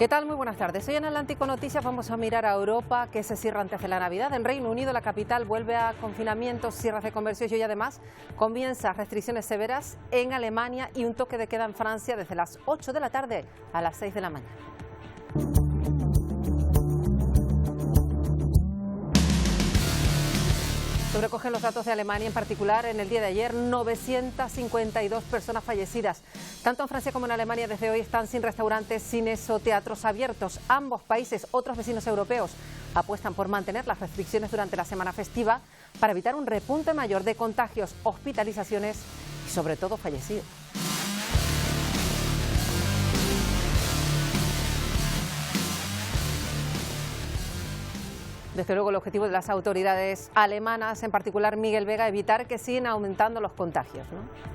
¿Qué tal? Muy buenas tardes. Hoy en Atlántico Noticias vamos a mirar a Europa, que se cierra antes de la Navidad. En Reino Unido, la capital, vuelve a confinamientos, cierres de comercios y hoy además comienza restricciones severas en Alemania y un toque de queda en Francia desde las 8 de la tarde a las 6 de la mañana. Sobrecogen los datos de Alemania, en particular en el día de ayer, 952 personas fallecidas. Tanto en Francia como en Alemania desde hoy están sin restaurantes, cines o teatros abiertos. Ambos países, otros vecinos europeos, apuestan por mantener las restricciones durante la semana festiva para evitar un repunte mayor de contagios, hospitalizaciones y sobre todo fallecidos. Desde luego el objetivo de las autoridades alemanas, en particular Miguel Vega, evitar que sigan aumentando los contagios, ¿no?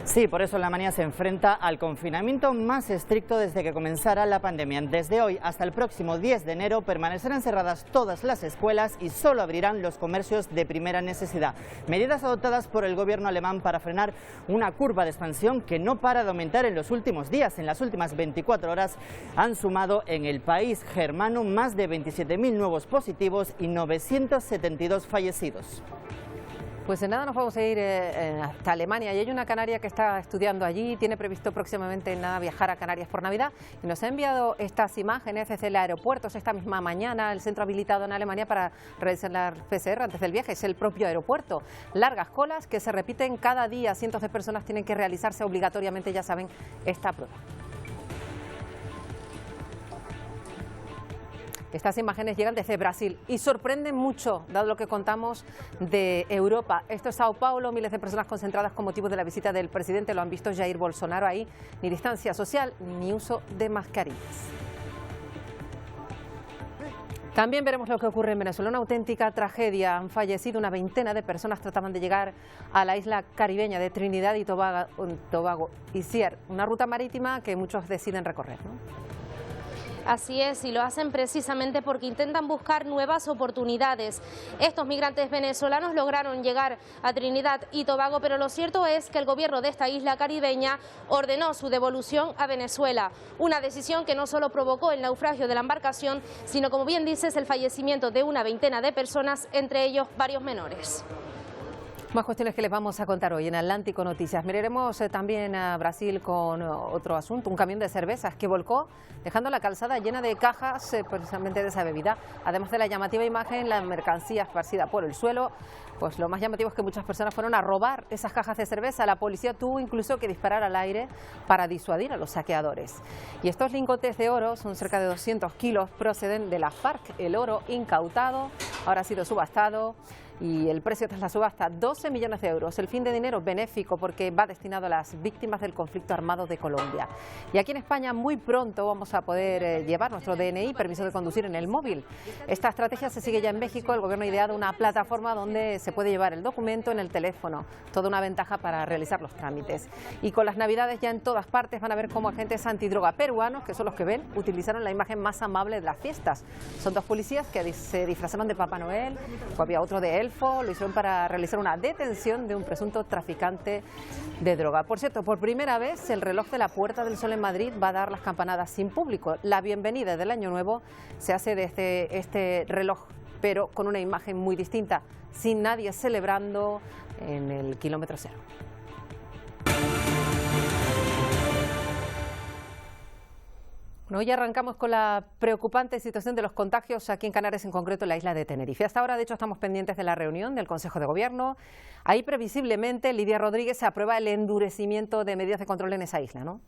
Sí, por eso Alemania se enfrenta al confinamiento más estricto desde que comenzara la pandemia. Desde hoy hasta el próximo 10 de enero permanecerán cerradas todas las escuelas y solo abrirán los comercios de primera necesidad. Medidas adoptadas por el gobierno alemán para frenar una curva de expansión que no para de aumentar en los últimos días. En las últimas 24 horas han sumado en el país germano más de 27.000 nuevos positivos y 972 fallecidos. Pues en nada nos vamos a ir hasta Alemania y hay una canaria que está estudiando allí, tiene previsto próximamente en nada viajar a Canarias por Navidad y nos ha enviado estas imágenes desde el aeropuerto. Esta misma mañana el centro habilitado en Alemania para realizar la PCR antes del viaje es el propio aeropuerto. Largas colas que se repiten cada día, cientos de personas tienen que realizarse obligatoriamente, ya saben, esta prueba. Estas imágenes llegan desde Brasil y sorprenden mucho, dado lo que contamos de Europa. Esto es Sao Paulo, miles de personas concentradas con motivo de la visita del presidente. Lo han visto Jair Bolsonaro ahí, ni distancia social ni uso de mascarillas. También veremos lo que ocurre en Venezuela, una auténtica tragedia. Han fallecido una veintena de personas, trataban de llegar a la isla caribeña de Trinidad y Tobago, Isier, una ruta marítima que muchos deciden recorrer, ¿no? Así es, y lo hacen precisamente porque intentan buscar nuevas oportunidades. Estos migrantes venezolanos lograron llegar a Trinidad y Tobago, pero lo cierto es que el gobierno de esta isla caribeña ordenó su devolución a Venezuela. Una decisión que no solo provocó el naufragio de la embarcación, sino, como bien dices, el fallecimiento de una veintena de personas, entre ellos varios menores. Más cuestiones que les vamos a contar hoy en Atlántico Noticias. Miraremos también a Brasil con otro asunto, un camión de cervezas que volcó dejando la calzada llena de cajas precisamente de esa bebida. Además de la llamativa imagen, la mercancía esparcida por el suelo, pues lo más llamativo es que muchas personas fueron a robar esas cajas de cerveza. La policía tuvo incluso que disparar al aire para disuadir a los saqueadores. Y estos lingotes de oro, son cerca de 200 kilos, proceden de la FARC. El oro incautado ahora ha sido subastado y el precio tras la subasta, 12 millones de euros. El fin de dinero benéfico porque va destinado a las víctimas del conflicto armado de Colombia. Y aquí en España muy pronto vamos a poder llevar nuestro DNI, permiso de conducir, en el móvil. Esta estrategia se sigue ya en México. El gobierno ha ideado una plataforma donde se puede llevar el documento en el teléfono. Toda una ventaja para realizar los trámites. Y con las navidades ya en todas partes van a ver cómo agentes antidroga peruanos, que son los que ven, utilizaron la imagen más amable de las fiestas. Son dos policías que se disfrazaron de Papá Noel, o había otro de él. Lo hicieron para realizar una detención de un presunto traficante de droga. Por cierto, por primera vez el reloj de la Puerta del Sol en Madrid va a dar las campanadas sin público. La bienvenida del Año Nuevo se hace desde este reloj, pero con una imagen muy distinta, sin nadie celebrando en el kilómetro cero. Bueno, hoy arrancamos con la preocupante situación de los contagios aquí en Canarias, en concreto en la isla de Tenerife. Hasta ahora, de hecho, estamos pendientes de la reunión del Consejo de Gobierno. Ahí, previsiblemente, Lidia Rodríguez aprueba el endurecimiento de medidas de control en esa isla, ¿no?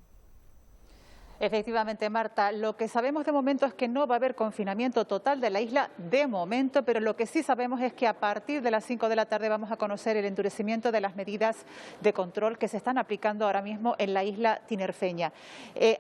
Efectivamente, Marta, lo que sabemos de momento es que no va a haber confinamiento total de la isla de momento, pero lo que sí sabemos es que a partir de las 5 de la tarde vamos a conocer el endurecimiento de las medidas de control que se están aplicando ahora mismo en la isla tinerfeña.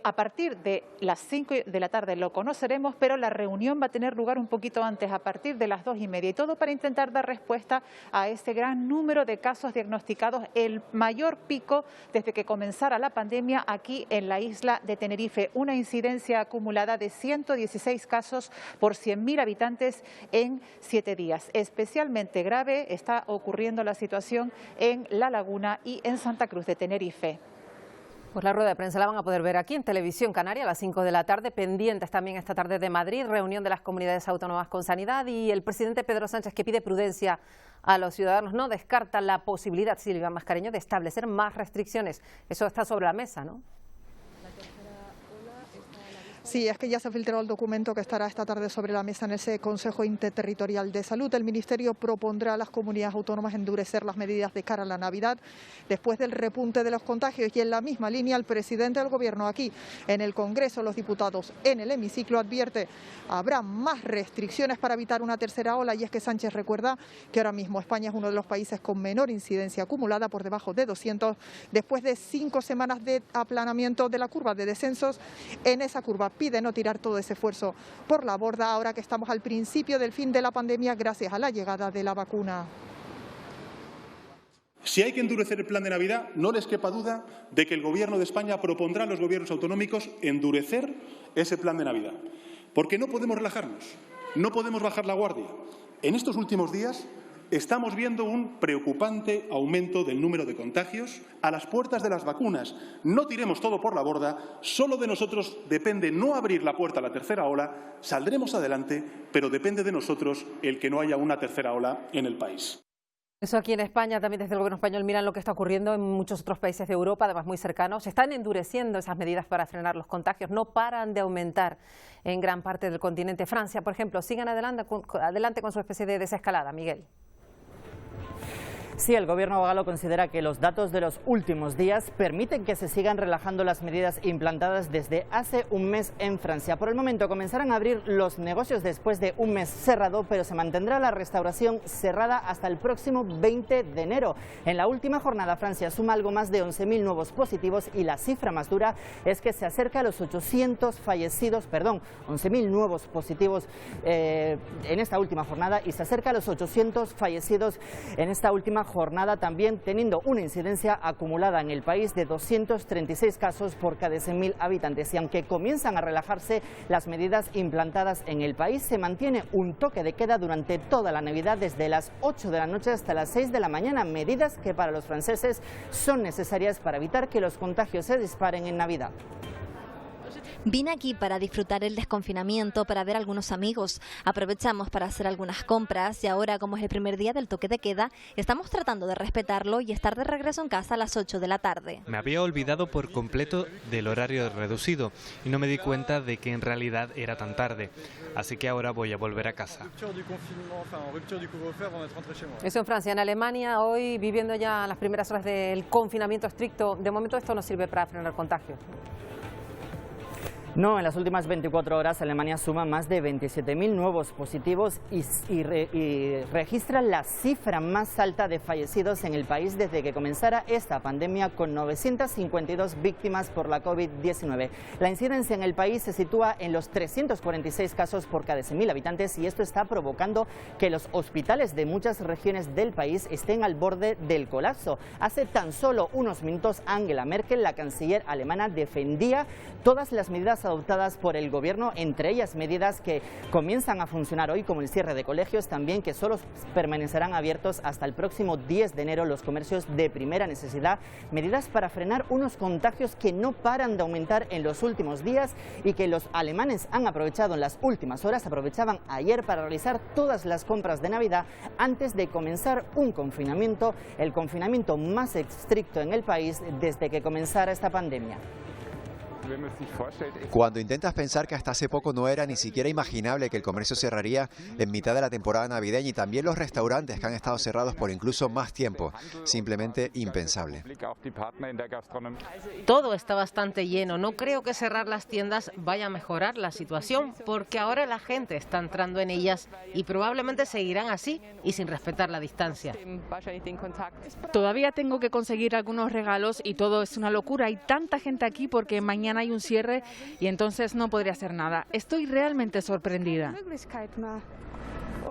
A partir de las 5 de la tarde lo conoceremos, pero la reunión va a tener lugar un poquito antes, a partir de las 2:30, y todo para intentar dar respuesta a ese gran número de casos diagnosticados, el mayor pico desde que comenzara la pandemia aquí en la isla de Tenerife. Una incidencia acumulada de 116 casos por 100.000 habitantes en 7 días. Especialmente grave está ocurriendo la situación en La Laguna y en Santa Cruz de Tenerife. Pues la rueda de prensa la van a poder ver aquí en Televisión Canaria a las 5 de la tarde, pendientes también esta tarde de Madrid, reunión de las comunidades autónomas con Sanidad, y el presidente Pedro Sánchez, que pide prudencia a los ciudadanos, no descarta la posibilidad, Silvia Mascareño, de establecer más restricciones. Eso está sobre la mesa, ¿no? Sí, es que ya se ha filtrado el documento que estará esta tarde sobre la mesa en ese Consejo Interterritorial de Salud. El Ministerio propondrá a las comunidades autónomas endurecer las medidas de cara a la Navidad después del repunte de los contagios. Y en la misma línea, el presidente del Gobierno aquí en el Congreso, los diputados en el hemiciclo, advierte habrá más restricciones para evitar una tercera ola. Y es que Sánchez recuerda que ahora mismo España es uno de los países con menor incidencia acumulada, por debajo de 200, después de 5 semanas de aplanamiento de la curva de descensos. En esa curva pide no tirar todo ese esfuerzo por la borda ahora que estamos al principio del fin de la pandemia gracias a la llegada de la vacuna. Si hay que endurecer el plan de Navidad, no les quepa duda de que el Gobierno de España propondrá a los gobiernos autonómicos endurecer ese plan de Navidad. Porque no podemos relajarnos, no podemos bajar la guardia. En estos últimos días estamos viendo un preocupante aumento del número de contagios a las puertas de las vacunas. No tiremos todo por la borda, solo de nosotros depende no abrir la puerta a la tercera ola, saldremos adelante, pero depende de nosotros el que no haya una tercera ola en el país. Eso aquí en España, también desde el Gobierno español miran lo que está ocurriendo en muchos otros países de Europa, además muy cercanos. Se están endureciendo esas medidas para frenar los contagios, no paran de aumentar en gran parte del continente. Francia, por ejemplo, sigan adelante con su especie de desescalada. Miguel. Sí, el gobierno galo considera que los datos de los últimos días permiten que se sigan relajando las medidas implantadas desde hace un mes en Francia. Por el momento comenzarán a abrir los negocios después de un mes cerrado, pero se mantendrá la restauración cerrada hasta el próximo 20 de enero. En la última jornada Francia suma algo más de 11.000 nuevos positivos y la cifra más dura es que se acerca a los 11.000 nuevos positivos en esta última jornada y se acerca a los 800 fallecidos en esta última jornada, también teniendo una incidencia acumulada en el país de 236 casos por cada 100.000 habitantes. Y aunque comienzan a relajarse las medidas implantadas en el país, se mantiene un toque de queda durante toda la Navidad, desde las 8 de la noche hasta las 6 de la mañana, medidas que para los franceses son necesarias para evitar que los contagios se disparen en Navidad. Vine aquí para disfrutar el desconfinamiento, para ver a algunos amigos. Aprovechamos para hacer algunas compras y ahora, como es el primer día del toque de queda, estamos tratando de respetarlo y estar de regreso en casa a las 8 de la tarde. Me había olvidado por completo del horario reducido y no me di cuenta de que en realidad era tan tarde. Así que ahora voy a volver a casa. Eso en Francia. En Alemania, hoy viviendo ya las primeras horas del confinamiento estricto, de momento esto no sirve para frenar contagios. No, en las últimas 24 horas Alemania suma más de 27.000 nuevos positivos y registra la cifra más alta de fallecidos en el país desde que comenzara esta pandemia, con 952 víctimas por la COVID-19. La incidencia en el país se sitúa en los 346 casos por cada 100.000 habitantes y esto está provocando que los hospitales de muchas regiones del país estén al borde del colapso. Hace tan solo unos minutos Angela Merkel, la canciller alemana, defendía todas las medidas adoptadas por el gobierno, entre ellas medidas que comienzan a funcionar hoy, como el cierre de colegios, también que solo permanecerán abiertos hasta el próximo 10 de enero los comercios de primera necesidad, medidas para frenar unos contagios que no paran de aumentar en los últimos días y que los alemanes han aprovechado en las últimas horas, aprovechaban ayer para realizar todas las compras de Navidad antes de comenzar un confinamiento, el confinamiento más estricto en el país desde que comenzara esta pandemia. Cuando intentas pensar que hasta hace poco no era ni siquiera imaginable que el comercio cerraría en mitad de la temporada navideña y también los restaurantes que han estado cerrados por incluso más tiempo, simplemente impensable. Todo está bastante lleno. No creo que cerrar las tiendas vaya a mejorar la situación, porque ahora la gente está entrando en ellas y probablemente seguirán así y sin respetar la distancia. Todavía tengo que conseguir algunos regalos y todo es una locura. Hay tanta gente aquí porque mañana hay un cierre y entonces no podría hacer nada. Estoy realmente sorprendida.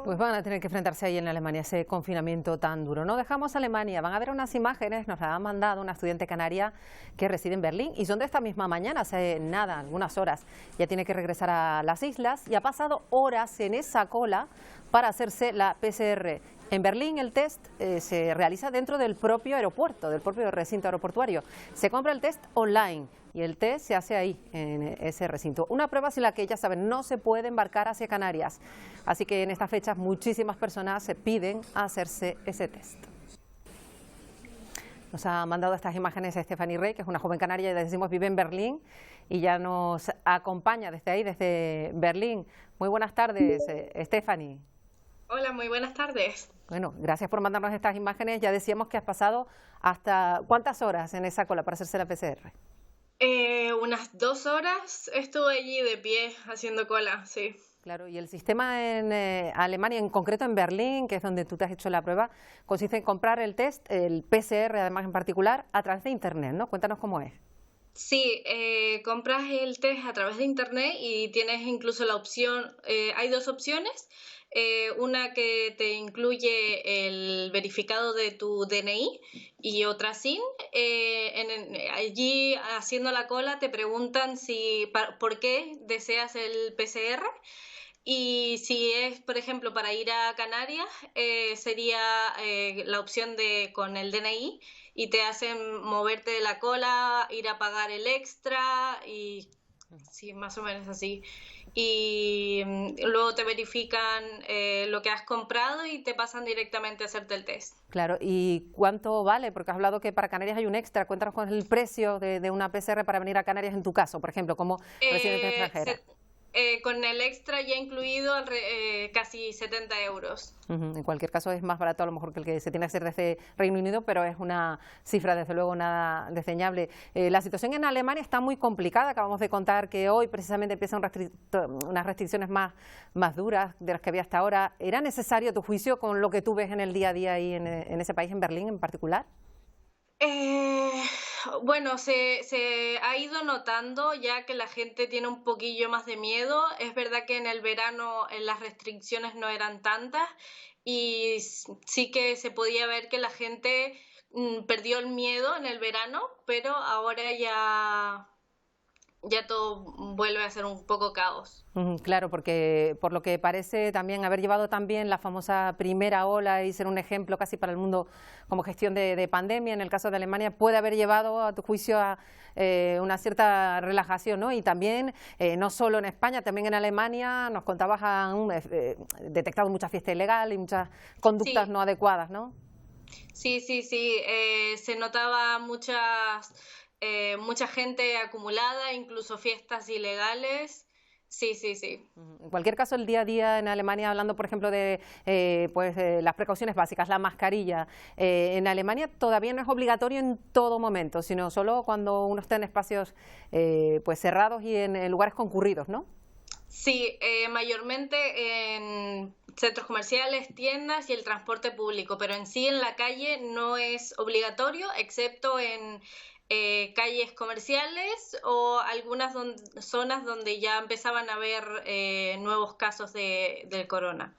Pues van a tener que enfrentarse ahí en Alemania ese confinamiento tan duro. No dejamos Alemania, van a ver unas imágenes, nos las ha mandado una estudiante canaria que reside en Berlín y son de esta misma mañana, hace nada, algunas horas. Ya tiene que regresar a las islas y ha pasado horas en esa cola para hacerse la PCR. En Berlín el test se realiza dentro del propio aeropuerto, del propio recinto aeroportuario. Se compra el test online y el test se hace ahí, en ese recinto. Una prueba sin la que, ya saben, no se puede embarcar hacia Canarias. Así que en estas fechas muchísimas personas se piden a hacerse ese test. Nos ha mandado estas imágenes Stephanie Rey, que es una joven canaria, ya decimos, vive en Berlín y ya nos acompaña desde ahí, desde Berlín. Muy buenas tardes, Stephanie. Hola, muy buenas tardes. Bueno, gracias por mandarnos estas imágenes. Ya decíamos que has pasado hasta ¿cuántas horas en esa cola para hacerse la PCR? Unas 2 horas estuve allí de pie haciendo cola, sí. Claro, y el sistema en Alemania, en concreto en Berlín, que es donde tú te has hecho la prueba, consiste en comprar el test, el PCR además en particular, a través de Internet, ¿no? Cuéntanos cómo es. Sí, compras el test a través de Internet y tienes incluso la opción, hay 2 opciones. Una que te incluye el verificado de tu DNI y otra sin. Allí haciendo la cola te preguntan por qué deseas el PCR y si es, por ejemplo, para ir a Canarias, sería la opción de con el DNI y te hacen moverte de la cola, ir a pagar el extra y sí, más o menos así. Y luego te verifican lo que has comprado y te pasan directamente a hacerte el test. Claro, ¿y cuánto vale? Porque has hablado que para Canarias hay un extra. Cuéntanos cuál es el precio de una PCR para venir a Canarias en tu caso, por ejemplo, como residente extranjera. Con el extra ya incluido casi 70 euros. En cualquier caso es más barato a lo mejor que el que se tiene que hacer desde Reino Unido, pero es una cifra desde luego nada desdeñable. La situación en Alemania está muy complicada. Acabamos de contar que hoy precisamente empiezan unas restricciones más duras de las que había hasta ahora. ¿Era necesario, a tu juicio, con lo que tú ves en el día a día ahí en ese país, en Berlín en particular? Bueno, se ha ido notando ya que la gente tiene un poquillo más de miedo. Es verdad que en el verano las restricciones no eran tantas y sí que se podía ver que la gente perdió el miedo en el verano, pero ahora ya todo vuelve a ser un poco caos. Claro, porque por lo que parece también haber llevado también la famosa primera ola y ser un ejemplo casi para el mundo como gestión de pandemia, en el caso de Alemania, puede haber llevado a tu juicio a una cierta relajación, ¿no? Y también, no solo en España, también en Alemania, nos contabas, han detectado mucha fiesta ilegal y muchas conductas no adecuadas, ¿no? Sí, se notaba mucha gente acumulada, incluso fiestas ilegales. Sí. En cualquier caso, el día a día en Alemania, hablando por ejemplo de las precauciones básicas, la mascarilla, en Alemania todavía no es obligatorio en todo momento, sino solo cuando uno está en espacios cerrados y en lugares concurridos, ¿no? Sí, mayormente en centros comerciales, tiendas y el transporte público, pero en sí en la calle no es obligatorio, excepto en calles comerciales o algunas zonas donde ya empezaban a haber nuevos casos del corona.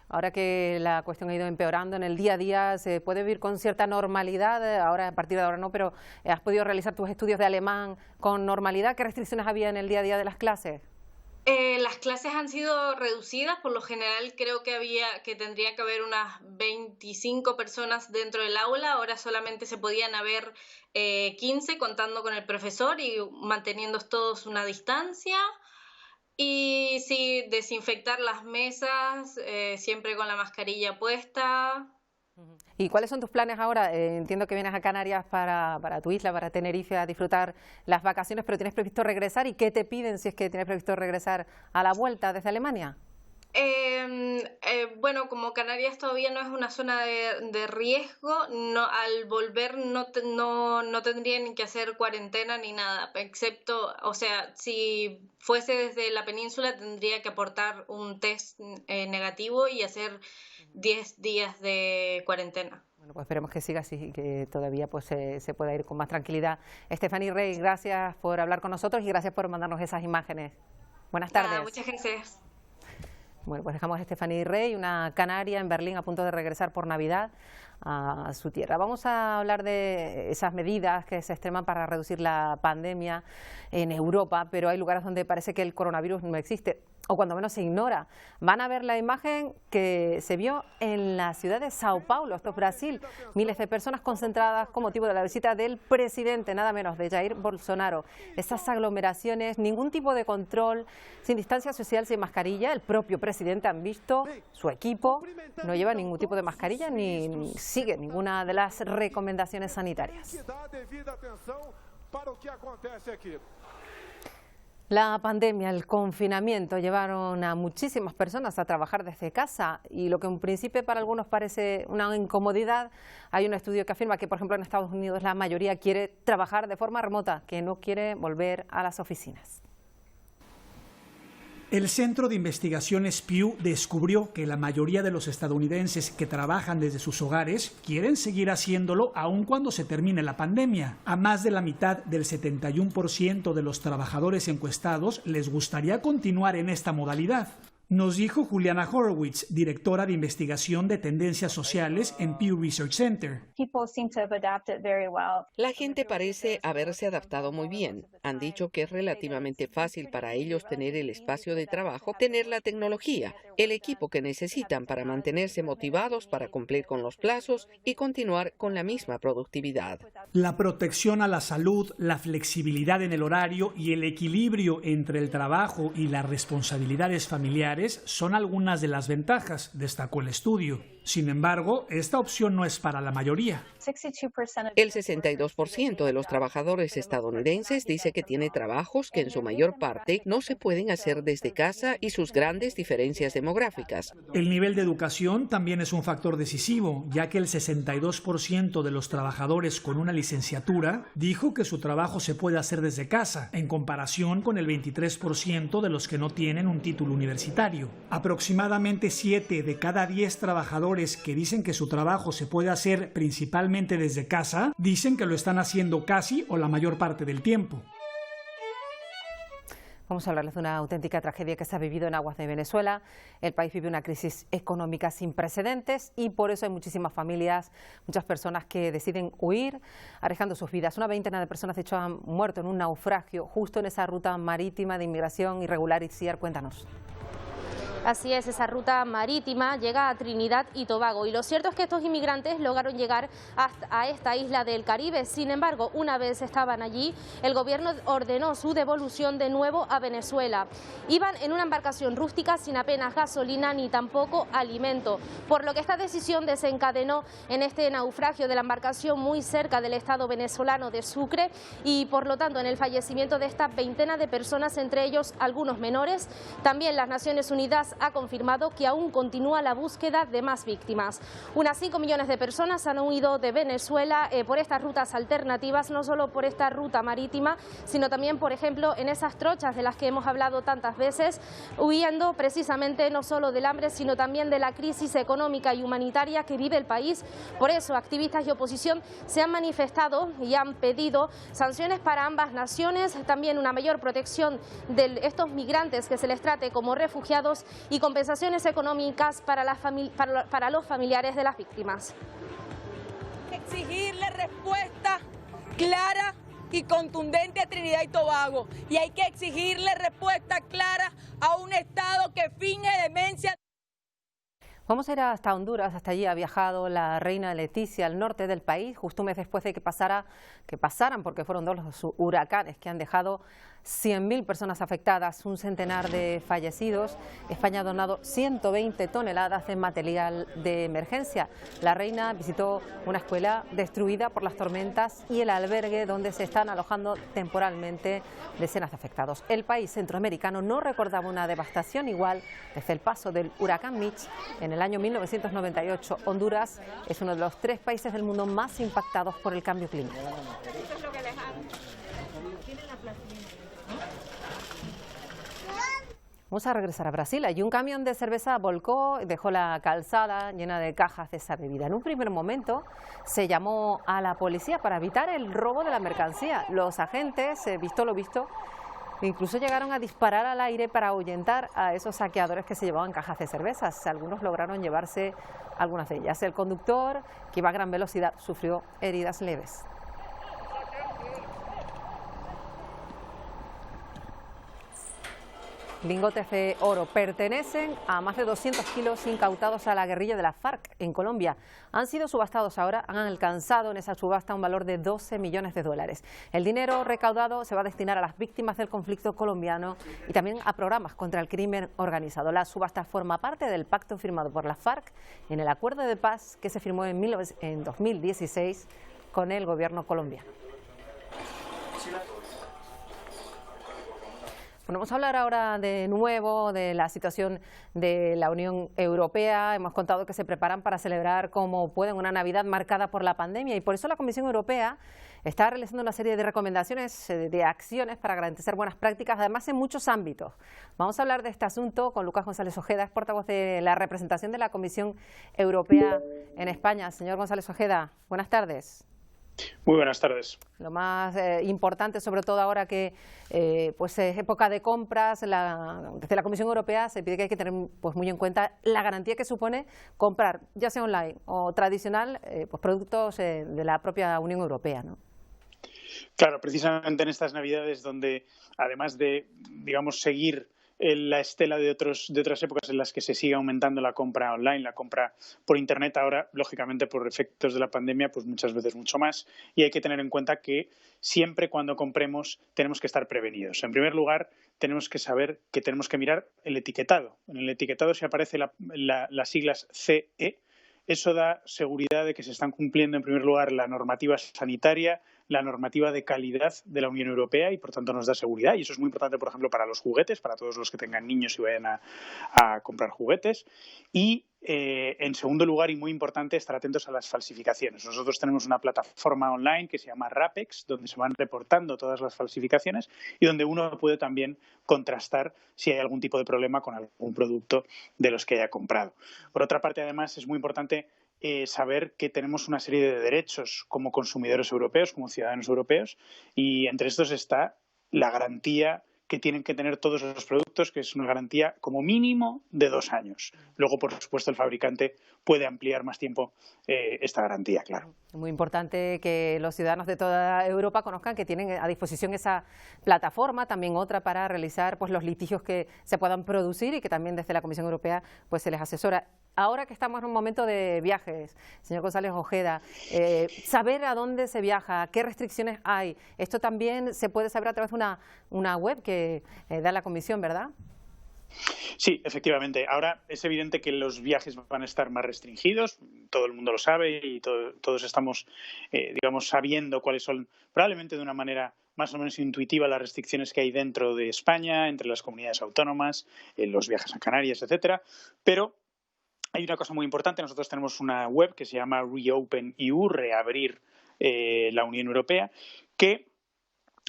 Ahora que la cuestión ha ido empeorando en el día a día, ¿se puede vivir con cierta normalidad? Ahora, a partir de ahora no, pero ¿has podido realizar tus estudios de alemán con normalidad? ¿Qué restricciones había en el día a día de las clases? Las clases han sido reducidas, por lo general creo que tendría que haber unas 25 personas dentro del aula, ahora solamente se podían haber 15 contando con el profesor y manteniendo todos una distancia. Y sí, desinfectar las mesas, siempre con la mascarilla puesta. ¿Y cuáles son tus planes ahora? Entiendo que vienes a Canarias para tu isla, para Tenerife, a disfrutar las vacaciones, pero ¿tienes previsto regresar? ¿Y qué te piden si es que tienes previsto regresar a la vuelta desde Alemania? Bueno, como Canarias todavía no es una zona de riesgo, al volver no tendrían que hacer cuarentena ni nada, excepto, o sea, si fuese desde la península tendría que aportar un test negativo y hacer 10 días de cuarentena. Bueno, pues esperemos que siga así y que todavía se pueda ir con más tranquilidad. Stephanie Rey, gracias por hablar con nosotros y gracias por mandarnos esas imágenes. Buenas tardes. Muchas gracias. Bueno, pues dejamos a Stephanie Rey, una canaria en Berlín a punto de regresar por Navidad a su tierra. Vamos a hablar de esas medidas que se extreman para reducir la pandemia en Europa, pero hay lugares donde parece que el coronavirus no existe. o cuando menos se ignora. Van a ver la imagen que se vio en la ciudad de Sao Paulo, esto es Brasil. Miles de personas concentradas con motivo de la visita del presidente, nada menos, de Jair Bolsonaro. Estas aglomeraciones, ningún tipo de control, sin distancia social, sin mascarilla. El propio presidente, han visto, su equipo no lleva ningún tipo de mascarilla ni sigue ninguna de las recomendaciones sanitarias. La pandemia, el confinamiento llevaron a muchísimas personas a trabajar desde casa y lo que en principio para algunos parece una incomodidad, hay un estudio que afirma que, por ejemplo, en Estados Unidos la mayoría quiere trabajar de forma remota, que no quiere volver a las oficinas. El Centro de Investigaciones Pew descubrió que la mayoría de los estadounidenses que trabajan desde sus hogares quieren seguir haciéndolo aun cuando se termine la pandemia. A más de la mitad del 71% de los trabajadores encuestados les gustaría continuar en esta modalidad. Nos dijo Juliana Horowitz, directora de investigación de tendencias sociales en Pew Research Center. La gente parece haberse adaptado muy bien. Han dicho que es relativamente fácil para ellos tener el espacio de trabajo, tener la tecnología, el equipo que necesitan para mantenerse motivados para cumplir con los plazos y continuar con la misma productividad. La protección a la salud, la flexibilidad en el horario y el equilibrio entre el trabajo y las responsabilidades familiares son algunas de las ventajas, destacó el estudio. Sin embargo, esta opción no es para la mayoría. El 62% de los trabajadores estadounidenses dice que tiene trabajos que en su mayor parte no se pueden hacer desde casa y sus grandes diferencias demográficas. El nivel de educación también es un factor decisivo, ya que el 62% de los trabajadores con una licenciatura dijo que su trabajo se puede hacer desde casa, en comparación con el 23% de los que no tienen un título universitario. Aproximadamente 7 de cada 10 trabajadores que dicen que su trabajo se puede hacer principalmente desde casa, dicen que lo están haciendo casi o la mayor parte del tiempo. Vamos a hablarles de una auténtica tragedia que se ha vivido en aguas de Venezuela. El país vive una crisis económica sin precedentes y por eso hay muchísimas familias, muchas personas que deciden huir, arriesgando sus vidas. Una veintena de personas, de hecho, han muerto en un naufragio justo en esa ruta marítima de inmigración irregular. Itziar, cuéntanos. Así es, esa ruta marítima llega a Trinidad y Tobago y lo cierto es que estos inmigrantes lograron llegar a esta isla del Caribe. Sin embargo, una vez estaban allí, el gobierno ordenó su devolución de nuevo a Venezuela. Iban en una embarcación rústica sin apenas gasolina ni tampoco alimento, por lo que esta decisión desencadenó en este naufragio de la embarcación muy cerca del estado venezolano de Sucre y por lo tanto en el fallecimiento de esta veintena de personas, entre ellos algunos menores. También las Naciones Unidas ha confirmado que aún continúa la búsqueda de más víctimas. Unas 5 millones de personas han huido de Venezuela por estas rutas alternativas, no solo por esta ruta marítima, sino también, por ejemplo, en esas trochas de las que hemos hablado tantas veces, huyendo precisamente no solo del hambre, sino también de la crisis económica y humanitaria que vive el país. Por eso, activistas y oposición se han manifestado y han pedido sanciones para ambas naciones, también una mayor protección de estos migrantes, que se les trate como refugiados y compensaciones económicas para los familiares de las víctimas. Exigirle respuesta clara y contundente a Trinidad y Tobago y hay que exigirle respuesta clara a un Estado que finge demencia. Vamos a ir hasta Honduras, hasta allí ha viajado la reina Leticia al norte del país, justo un mes después de que pasaran, porque fueron 2 los huracanes que han dejado 100.000 personas afectadas, un centenar de fallecidos. España ha donado 120 toneladas de material de emergencia. La reina visitó una escuela destruida por las tormentas y el albergue donde se están alojando temporalmente decenas de afectados. El país centroamericano no recordaba una devastación igual desde el paso del huracán Mitch en el año 1998. Honduras es uno de los 3 países del mundo más impactados por el cambio climático. Vamos a regresar a Brasil. Allí un camión de cerveza volcó y dejó la calzada llena de cajas de esa bebida. En un primer momento se llamó a la policía para evitar el robo de la mercancía. Los agentes, visto lo visto, incluso llegaron a disparar al aire para ahuyentar a esos saqueadores que se llevaban cajas de cervezas. Algunos lograron llevarse algunas de ellas. El conductor, que iba a gran velocidad, sufrió heridas leves. Lingotes de oro pertenecen a más de 200 kilos incautados a la guerrilla de la FARC en Colombia. Han sido subastados ahora, han alcanzado en esa subasta un valor de 12 millones de dólares. El dinero recaudado se va a destinar a las víctimas del conflicto colombiano y también a programas contra el crimen organizado. La subasta forma parte del pacto firmado por la FARC en el acuerdo de paz que se firmó en 2016 con el gobierno colombiano. Bueno, vamos a hablar ahora de nuevo de la situación de la Unión Europea. Hemos contado que se preparan para celebrar como pueden una Navidad marcada por la pandemia y por eso la Comisión Europea está realizando una serie de recomendaciones, de acciones para garantizar buenas prácticas, además en muchos ámbitos. Vamos a hablar de este asunto con Lucas González Ojeda, es portavoz de la representación de la Comisión Europea en España. Señor González Ojeda, buenas tardes. Muy buenas tardes. Lo más importante, sobre todo ahora que pues es época de compras, desde la Comisión Europea se pide que hay que tener pues muy en cuenta la garantía que supone comprar, ya sea online o tradicional, pues productos de la propia Unión Europea, ¿no? Claro, precisamente en estas Navidades donde, además de, digamos, seguir la estela de otras épocas en las que se sigue aumentando la compra online, la compra por Internet, ahora, lógicamente, por efectos de la pandemia, pues muchas veces mucho más. Y hay que tener en cuenta que siempre cuando compremos tenemos que estar prevenidos. En primer lugar, tenemos que saber que tenemos que mirar el etiquetado. En el etiquetado, si aparece las siglas CE, eso da seguridad de que se están cumpliendo, en primer lugar, la normativa sanitaria, la normativa de calidad de la Unión Europea y, por tanto, nos da seguridad. Y eso es muy importante, por ejemplo, para los juguetes, para todos los que tengan niños y vayan a comprar juguetes. Y, en segundo lugar, y muy importante, estar atentos a las falsificaciones. Nosotros tenemos una plataforma online que se llama RAPEX, donde se van reportando todas las falsificaciones y donde uno puede también contrastar si hay algún tipo de problema con algún producto de los que haya comprado. Por otra parte, además, es muy importante saber que tenemos una serie de derechos como consumidores europeos, como ciudadanos europeos, y entre estos está la garantía que tienen que tener todos los productos, que es una garantía como mínimo de 2 años. Luego, por supuesto, el fabricante puede ampliar más tiempo esta garantía, claro. Muy importante que los ciudadanos de toda Europa conozcan que tienen a disposición esa plataforma, también otra para realizar pues los litigios que se puedan producir y que también desde la Comisión Europea pues se les asesora. Ahora que estamos en un momento de viajes, señor González Ojeda, saber a dónde se viaja, qué restricciones hay, esto también se puede saber a través de una web que da la Comisión, ¿verdad? Sí, efectivamente. Ahora es evidente que los viajes van a estar más restringidos, todo el mundo lo sabe y todos estamos, digamos, sabiendo cuáles son, probablemente de una manera más o menos intuitiva, las restricciones que hay dentro de España, entre las comunidades autónomas, los viajes a Canarias, etcétera. Pero hay una cosa muy importante. Nosotros tenemos una web que se llama Reopen EU, Reabrir la Unión Europea, que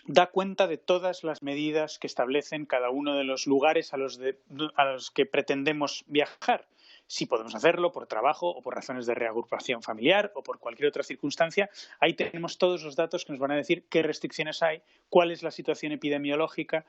da cuenta de todas las medidas que establecen cada uno de los lugares a los que pretendemos viajar. Si podemos hacerlo por trabajo o por razones de reagrupación familiar o por cualquier otra circunstancia, ahí tenemos todos los datos que nos van a decir qué restricciones hay, cuál es la situación epidemiológica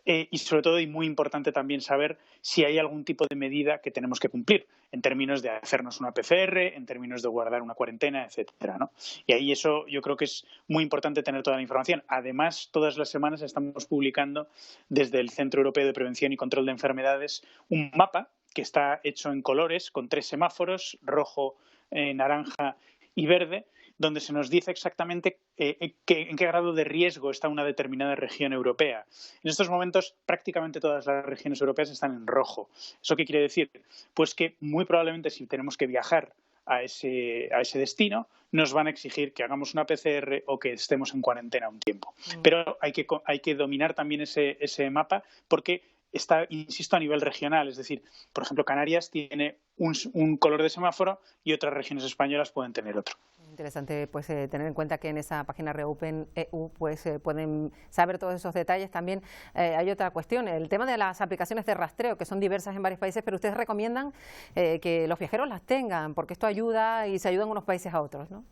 y, sobre todo, y muy importante también saber si hay algún tipo de medida que tenemos que cumplir en términos de hacernos una PCR, en términos de guardar una cuarentena, etcétera, ¿no? Y ahí eso yo creo que es muy importante tener toda la información. Además, todas las semanas estamos publicando desde el Centro Europeo de Prevención y Control de Enfermedades un mapa que está hecho en colores, con 3 semáforos, rojo, naranja y verde, donde se nos dice exactamente en qué grado de riesgo está una determinada región europea. En estos momentos, prácticamente todas las regiones europeas están en rojo. ¿Eso qué quiere decir? Pues que muy probablemente si tenemos que viajar a ese destino, nos van a exigir que hagamos una PCR o que estemos en cuarentena un tiempo. Pero hay que dominar también ese mapa porque está, insisto, a nivel regional. Es decir, por ejemplo, Canarias tiene un color de semáforo y otras regiones españolas pueden tener otro. Interesante pues tener en cuenta que en esa página Reopen EU pues pueden saber todos esos detalles. También hay otra cuestión, el tema de las aplicaciones de rastreo, que son diversas en varios países, pero ustedes recomiendan que los viajeros las tengan, porque esto ayuda y se ayuda en unos países a otros, ¿no?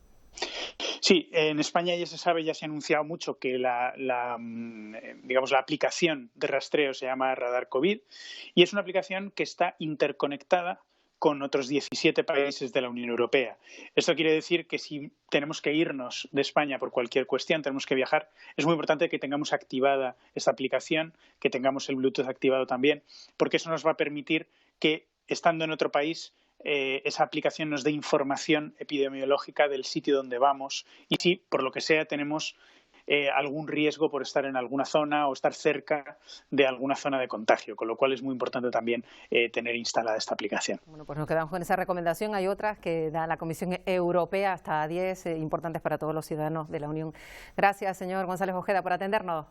Sí, en España ya se sabe, ya se ha anunciado mucho que la aplicación de rastreo se llama Radar COVID y es una aplicación que está interconectada con otros 17 países de la Unión Europea. Esto quiere decir que si tenemos que irnos de España por cualquier cuestión, tenemos que viajar, es muy importante que tengamos activada esta aplicación, que tengamos el Bluetooth activado también, porque eso nos va a permitir que, estando en otro país, esa aplicación nos dé información epidemiológica del sitio donde vamos y si, por lo que sea, tenemos algún riesgo por estar en alguna zona o estar cerca de alguna zona de contagio, con lo cual es muy importante también tener instalada esta aplicación. Bueno, pues nos quedamos con esa recomendación. Hay otras que da la Comisión Europea, hasta 10, importantes para todos los ciudadanos de la Unión. Gracias, señor González Ojeda, por atendernos.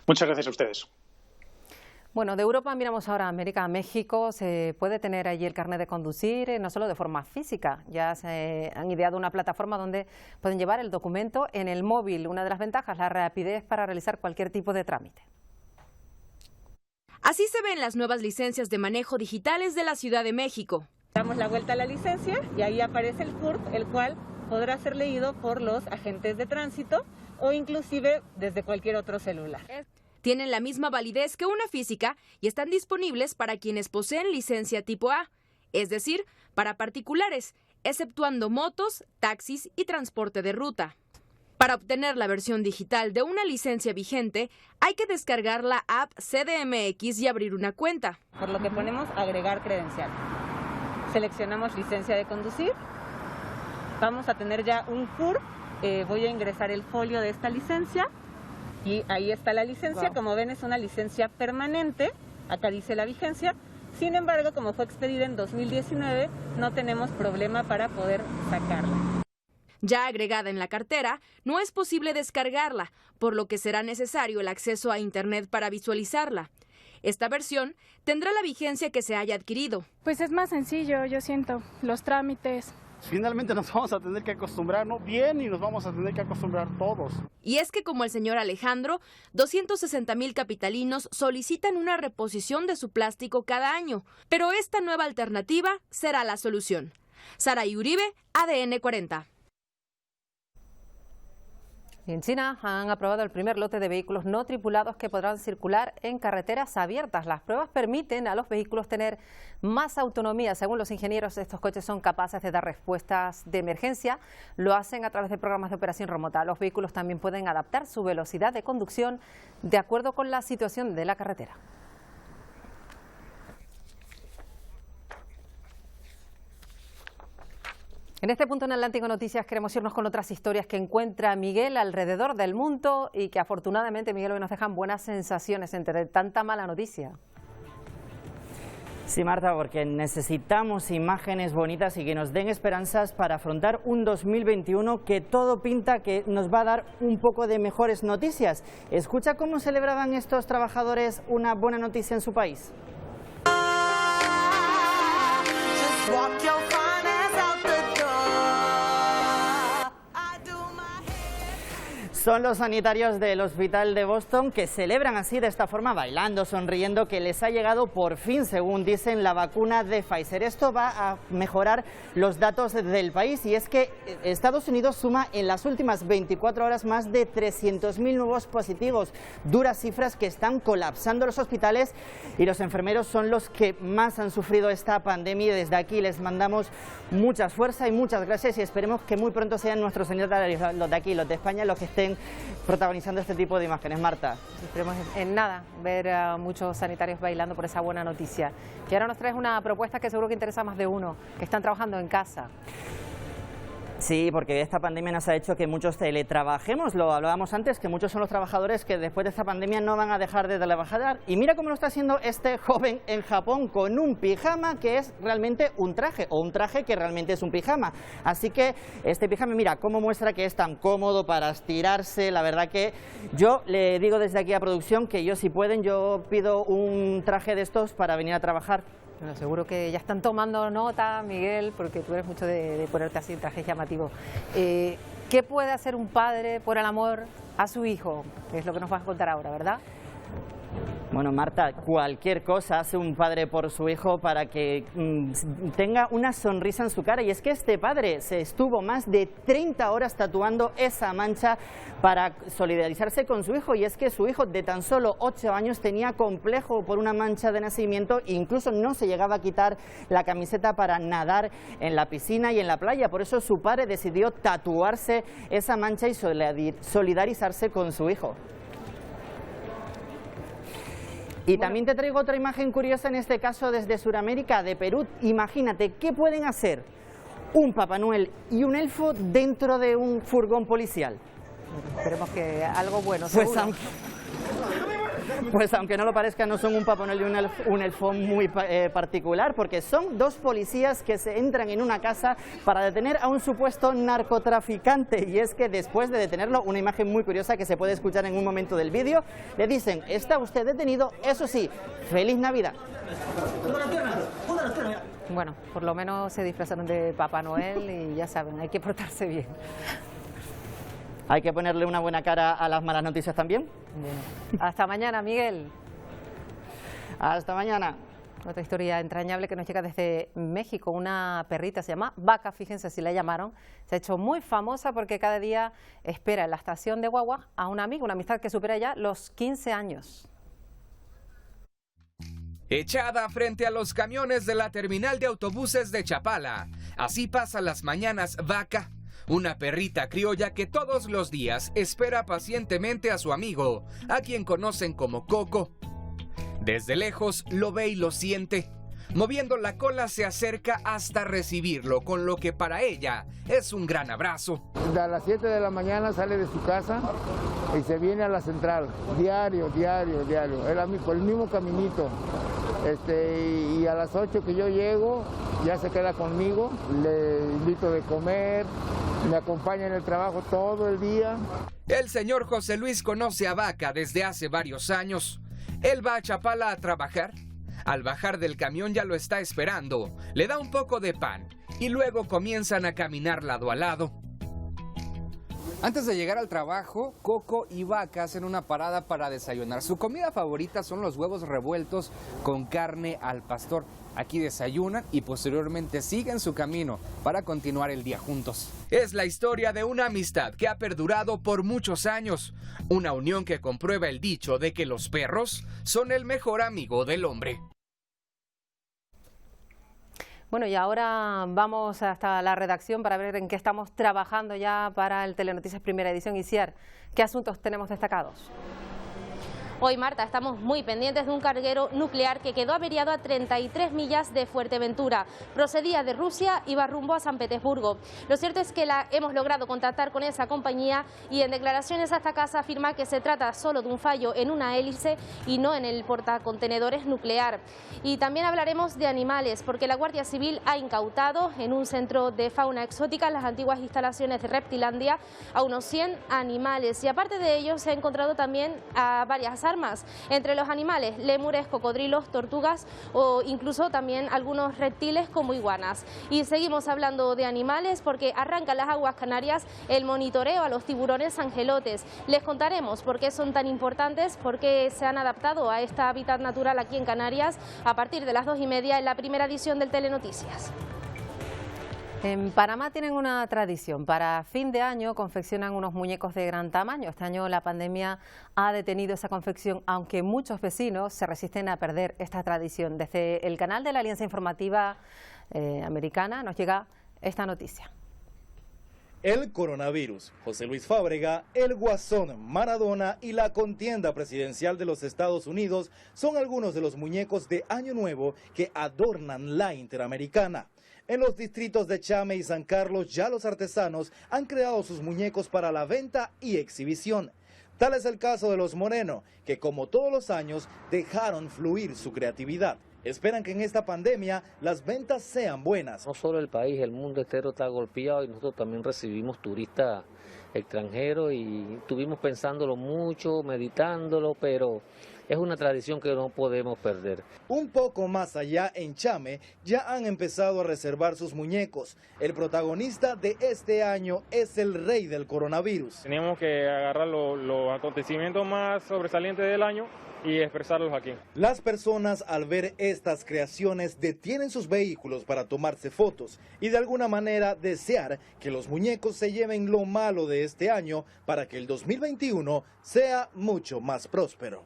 Muchas gracias a ustedes. Bueno, de Europa miramos ahora a América, a México. Se puede tener allí el carnet de conducir, no solo de forma física. Ya se han ideado una plataforma donde pueden llevar el documento en el móvil. Una de las ventajas, la rapidez para realizar cualquier tipo de trámite. Así se ven las nuevas licencias de manejo digitales de la Ciudad de México. Damos la vuelta a la licencia y ahí aparece el CURP, el cual podrá ser leído por los agentes de tránsito o inclusive desde cualquier otro celular. Tienen la misma validez que una física y están disponibles para quienes poseen licencia tipo A, es decir, para particulares, exceptuando motos, taxis y transporte de ruta. Para obtener la versión digital de una licencia vigente, hay que descargar la app CDMX y abrir una cuenta. Por lo que ponemos agregar credencial. Seleccionamos licencia de conducir. Vamos a tener ya un CURP. Voy a ingresar el folio de esta licencia. Y ahí está la licencia, como ven es una licencia permanente, acá dice la vigencia, sin embargo como fue expedida en 2019 no tenemos problema para poder sacarla. Ya agregada en la cartera, no es posible descargarla, por lo que será necesario el acceso a Internet para visualizarla. Esta versión tendrá la vigencia que se haya adquirido. Pues es más sencillo, yo siento, los trámites. Finalmente nos vamos a tener que acostumbrar, ¿no? Bien, y nos vamos a tener que acostumbrar todos. Y es que, como el señor Alejandro, 260,000 capitalinos solicitan una reposición de su plástico cada año, pero esta nueva alternativa será la solución. Saray Uribe, ADN 40. Y en China han aprobado el primer lote de vehículos no tripulados que podrán circular en carreteras abiertas. Las pruebas permiten a los vehículos tener más autonomía. Según los ingenieros, estos coches son capaces de dar respuestas de emergencia. Lo hacen a través de programas de operación remota. Los vehículos también pueden adaptar su velocidad de conducción de acuerdo con la situación de la carretera. En este punto en Atlántico Noticias queremos irnos con otras historias que encuentra Miguel alrededor del mundo y que afortunadamente, Miguel, hoy nos dejan buenas sensaciones entre tanta mala noticia. Sí, Marta, porque necesitamos imágenes bonitas y que nos den esperanzas para afrontar un 2021 que todo pinta que nos va a dar un poco de mejores noticias. Escucha cómo celebraban estos trabajadores una buena noticia en su país. Son los sanitarios del hospital de Boston que celebran así de esta forma, bailando, sonriendo, que les ha llegado por fin, según dicen, la vacuna de Pfizer. Esto va a mejorar los datos del país y es que Estados Unidos suma en las últimas 24 horas más de 300.000 nuevos positivos. Duras cifras que están colapsando los hospitales y los enfermeros son los que más han sufrido esta pandemia. Desde aquí les mandamos mucha fuerza y muchas gracias y esperemos que muy pronto sean nuestros sanitarios, los de aquí, los de España, los que estén protagonizando este tipo de imágenes. Marta. Esperemos en nada ver a muchos sanitarios bailando por esa buena noticia. Y ahora nos traes una propuesta que seguro que interesa a más de uno, que están trabajando en casa. Sí, porque esta pandemia nos ha hecho que muchos teletrabajemos, lo hablábamos antes, que muchos son los trabajadores que después de esta pandemia no van a dejar de trabajar. Y mira cómo lo está haciendo este joven en Japón con un pijama que es realmente un traje, o un traje que realmente es un pijama. Así que este pijama, mira cómo muestra que es tan cómodo para estirarse. La verdad que yo le digo desde aquí a producción que yo, si pueden, yo pido un traje de estos para venir a trabajar. Bueno, seguro que ya están tomando nota, Miguel, porque tú eres mucho de ponerte así trajes llamativos. ¿Qué puede hacer un padre por el amor a su hijo? Que es lo que nos vas a contar ahora, ¿verdad? Bueno, Marta, cualquier cosa hace un padre por su hijo para que tenga una sonrisa en su cara. Y es que este padre se estuvo más de 30 horas tatuando esa mancha para solidarizarse con su hijo. Y es que su hijo de tan solo 8 años tenía complejo por una mancha de nacimiento e incluso no se llegaba a quitar la camiseta para nadar en la piscina y en la playa. Por eso su padre decidió tatuarse esa mancha y solidarizarse con su hijo. Y también te traigo otra imagen curiosa, en este caso desde Sudamérica, de Perú. Imagínate, ¿qué pueden hacer un Papá Noel y un elfo dentro de un furgón policial? Esperemos que algo bueno, Pues aunque no lo parezca, no son un Papá Noel y un elfo muy particular, porque son dos policías que se entran en una casa para detener a un supuesto narcotraficante. Y es que después de detenerlo, una imagen muy curiosa que se puede escuchar en un momento del vídeo, le dicen: está usted detenido, eso sí, ¡feliz Navidad! Bueno, por lo menos se disfrazaron de Papá Noel y ya saben, hay que portarse bien. Hay que ponerle una buena cara a las malas noticias también. Bien. Hasta mañana, Miguel. Hasta mañana. Otra historia entrañable que nos llega desde México. Una perrita, se llama Vaca, fíjense si la llamaron. Se ha hecho muy famosa porque cada día espera en la estación de guagua a un amigo, una amistad que supera ya los 15 años. Echada frente a los camiones de la terminal de autobuses de Chapala. Así pasan las mañanas Vaca, una perrita criolla que todos los días espera pacientemente a su amigo, a quien conocen como Coco. Desde lejos lo ve y lo siente. Moviendo la cola se acerca hasta recibirlo, con lo que para ella es un gran abrazo. A las 7 de la mañana sale de su casa y se viene a la central, diario, por el mismo caminito. Y a las 8 que yo llego, ya se queda conmigo, le invito de comer, me acompaña en el trabajo todo el día. El señor José Luis conoce a Vaca desde hace varios años. Él va a Chapala a trabajar. Al bajar del camión ya lo está esperando, le da un poco de pan y luego comienzan a caminar lado a lado. Antes de llegar al trabajo, Coco y Vaca hacen una parada para desayunar. Su comida favorita son los huevos revueltos con carne al pastor. Aquí desayunan y posteriormente siguen su camino para continuar el día juntos. Es la historia de una amistad que ha perdurado por muchos años. Una unión que comprueba el dicho de que los perros son el mejor amigo del hombre. Bueno, y ahora vamos hasta la redacción para ver en qué estamos trabajando ya para el Telenoticias Primera Edición. Isiar, ¿qué asuntos tenemos destacados? Hoy, Marta, estamos muy pendientes de un carguero nuclear que quedó averiado a 33 millas de Fuerteventura. Procedía de Rusia, iba rumbo a San Petersburgo. Lo cierto es que hemos logrado contactar con esa compañía y en declaraciones a esta casa afirma que se trata solo de un fallo en una hélice y no en el portacontenedores nuclear. Y también hablaremos de animales, porque la Guardia Civil ha incautado en un centro de fauna exótica, en las antiguas instalaciones de Reptilandia, a unos 100 animales. Y aparte de ellos se ha encontrado también a varias armas, entre los animales lémures, cocodrilos, tortugas o incluso también algunos reptiles como iguanas. Y seguimos hablando de animales porque arranca en las aguas canarias el monitoreo a los tiburones angelotes. Les contaremos por qué son tan importantes, por qué se han adaptado a este hábitat natural aquí en Canarias a partir de las 2:30 en la primera edición del Telenoticias. En Panamá tienen una tradición. Para fin de año confeccionan unos muñecos de gran tamaño. Este año la pandemia ha detenido esa confección, aunque muchos vecinos se resisten a perder esta tradición. Desde el canal de la Alianza Informativa Americana nos llega esta noticia. El coronavirus, José Luis Fábrega, el Guasón, Maradona y la contienda presidencial de los Estados Unidos son algunos de los muñecos de Año Nuevo que adornan la Interamericana. En los distritos de Chame y San Carlos ya los artesanos han creado sus muñecos para la venta y exhibición. Tal es el caso de los Moreno, que como todos los años dejaron fluir su creatividad. Esperan que en esta pandemia las ventas sean buenas. No solo el país, el mundo entero está golpeado y nosotros también recibimos turistas extranjeros y estuvimos pensándolo mucho, meditándolo, pero es una tradición que no podemos perder. Un poco más allá en Chame ya han empezado a reservar sus muñecos. El protagonista de este año es el rey del coronavirus. Teníamos que agarrar los acontecimientos más sobresalientes del año y expresarlos aquí. Las personas al ver estas creaciones detienen sus vehículos para tomarse fotos y de alguna manera desear que los muñecos se lleven lo malo de este año para que el 2021 sea mucho más próspero.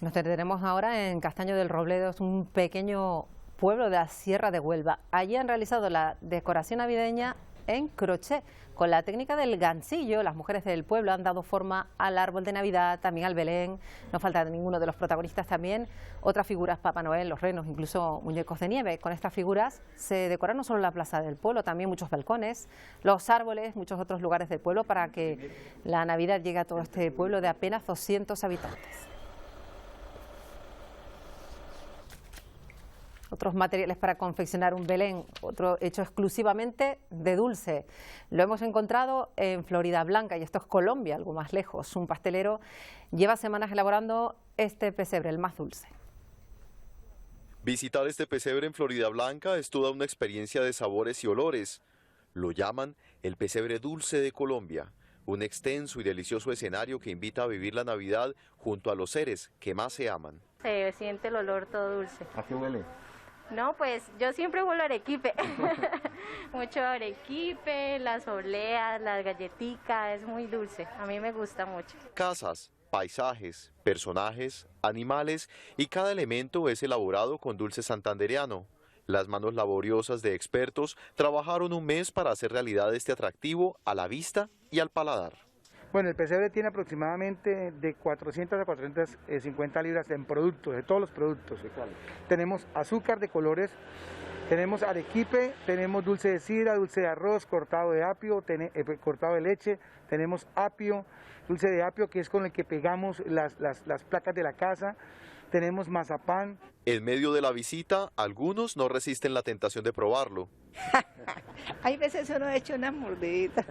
Nos detenemos ahora en Castaño del Robledo, es un pequeño pueblo de la Sierra de Huelva. Allí han realizado la decoración navideña en crochet. Con la técnica del gansillo, las mujeres del pueblo han dado forma al árbol de Navidad, también al Belén. No falta ninguno de los protagonistas también. Otras figuras, Papá Noel, los renos, incluso muñecos de nieve. Con estas figuras se decoran no solo la plaza del pueblo, también muchos balcones, los árboles, muchos otros lugares del pueblo para que la Navidad llegue a todo este pueblo de apenas 200 habitantes. Otros materiales para confeccionar un Belén, otro hecho exclusivamente de dulce. Lo hemos encontrado en Florida Blanca y esto es Colombia, algo más lejos. Un pastelero lleva semanas elaborando este pesebre, el más dulce. Visitar este pesebre en Florida Blanca es toda una experiencia de sabores y olores. Lo llaman el pesebre dulce de Colombia, un extenso y delicioso escenario que invita a vivir la Navidad junto a los seres que más se aman. Se siente el olor todo dulce. ¿A qué huele? No, pues yo siempre huelo arequipe, mucho arequipe, las obleas, las galletitas, es muy dulce, a mí me gusta mucho. Casas, paisajes, personajes, animales y cada elemento es elaborado con dulce santandereano. Las manos laboriosas de expertos trabajaron un mes para hacer realidad este atractivo a la vista y al paladar. Bueno, el pesebre tiene aproximadamente de 400 a 450 libras en productos, de todos los productos. Tenemos azúcar de colores, tenemos arequipe, tenemos dulce de sidra, dulce de arroz, cortado de apio, cortado de leche, tenemos apio, dulce de apio que es con el que pegamos las placas de la casa, tenemos mazapán. En medio de la visita, algunos no resisten la tentación de probarlo. Hay veces uno ha hecho unas mordiditas.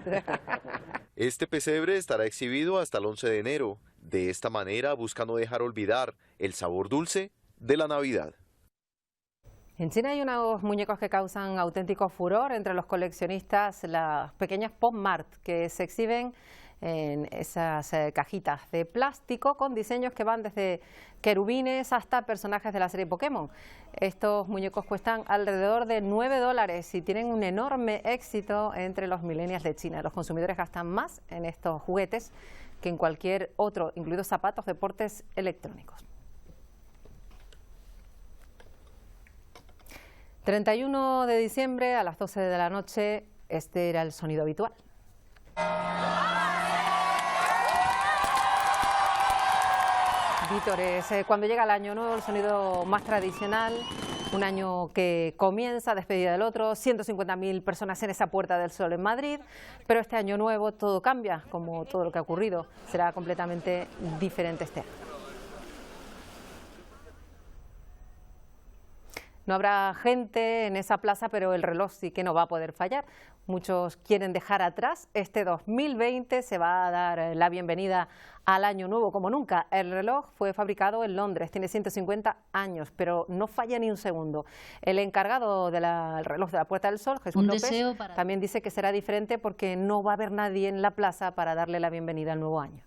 Este pesebre estará exhibido hasta el 11 de enero. De esta manera busca no dejar olvidar el sabor dulce de la Navidad. En China hay unos muñecos que causan auténtico furor entre los coleccionistas, las pequeñas Pop Mart, que se exhiben en esas cajitas de plástico con diseños que van desde querubines hasta personajes de la serie Pokémon. Estos muñecos cuestan alrededor de $9 y tienen un enorme éxito entre los millennials de China. Los consumidores gastan más en estos juguetes que en cualquier otro, incluidos zapatos, deportes electrónicos. 31 de diciembre a las 12 de la noche, este era el sonido habitual. Vítores, cuando llega el año nuevo, el sonido más tradicional, un año que comienza, despedida del otro, 150.000 personas en esa Puerta del Sol en Madrid, pero este año nuevo todo cambia, como todo lo que ha ocurrido, será completamente diferente este año. No habrá gente en esa plaza, pero el reloj sí que no va a poder fallar. Muchos quieren dejar atrás este 2020, se va a dar la bienvenida al año nuevo como nunca. El reloj fue fabricado en Londres, tiene 150 años, pero no falla ni un segundo. El encargado del reloj de la Puerta del Sol, Jesús López, también dice que será diferente porque no va a haber nadie en la plaza para darle la bienvenida al nuevo año.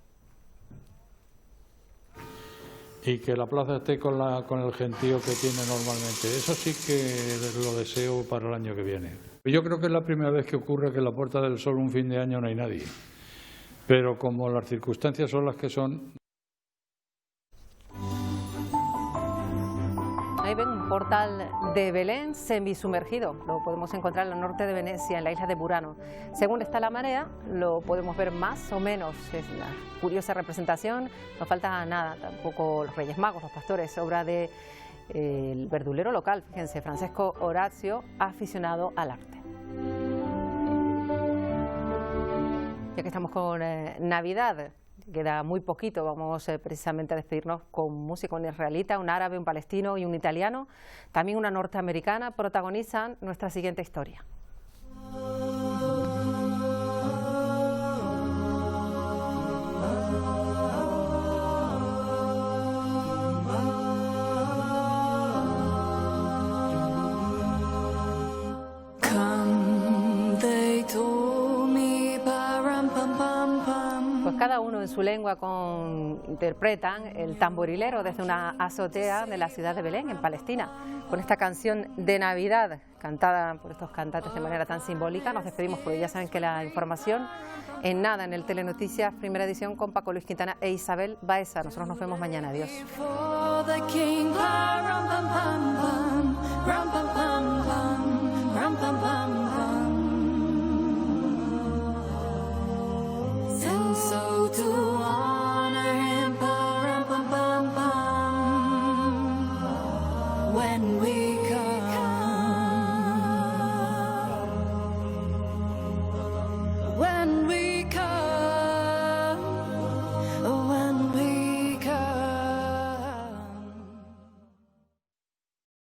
Y que la plaza esté con el gentío que tiene normalmente. Eso sí que lo deseo para el año que viene. Yo creo que es la primera vez que ocurre que en la Puerta del Sol un fin de año no hay nadie. Pero como las circunstancias son las que son... Ahí ven un portal de Belén semisumergido, lo podemos encontrar al norte de Venecia, en la isla de Burano. Según está la marea, lo podemos ver más o menos, es una curiosa representación, no falta nada, tampoco los Reyes Magos, los pastores, obra de el verdulero local, fíjense, Francesco Orazio, aficionado al arte. Ya que estamos con Navidad, queda muy poquito, vamos precisamente a despedirnos con música, un israelita, un árabe, un palestino y un italiano, también una norteamericana, protagonizan nuestra siguiente historia. Pues cada uno en su lengua interpretan el tamborilero desde una azotea de la ciudad de Belén, en Palestina, con esta canción de Navidad, cantada por estos cantantes de manera tan simbólica. Nos despedimos porque ya saben que la información en nada en el Telenoticias, primera edición, con Paco Luis Quintana e Isabel Baeza. Nosotros nos vemos mañana. Adiós.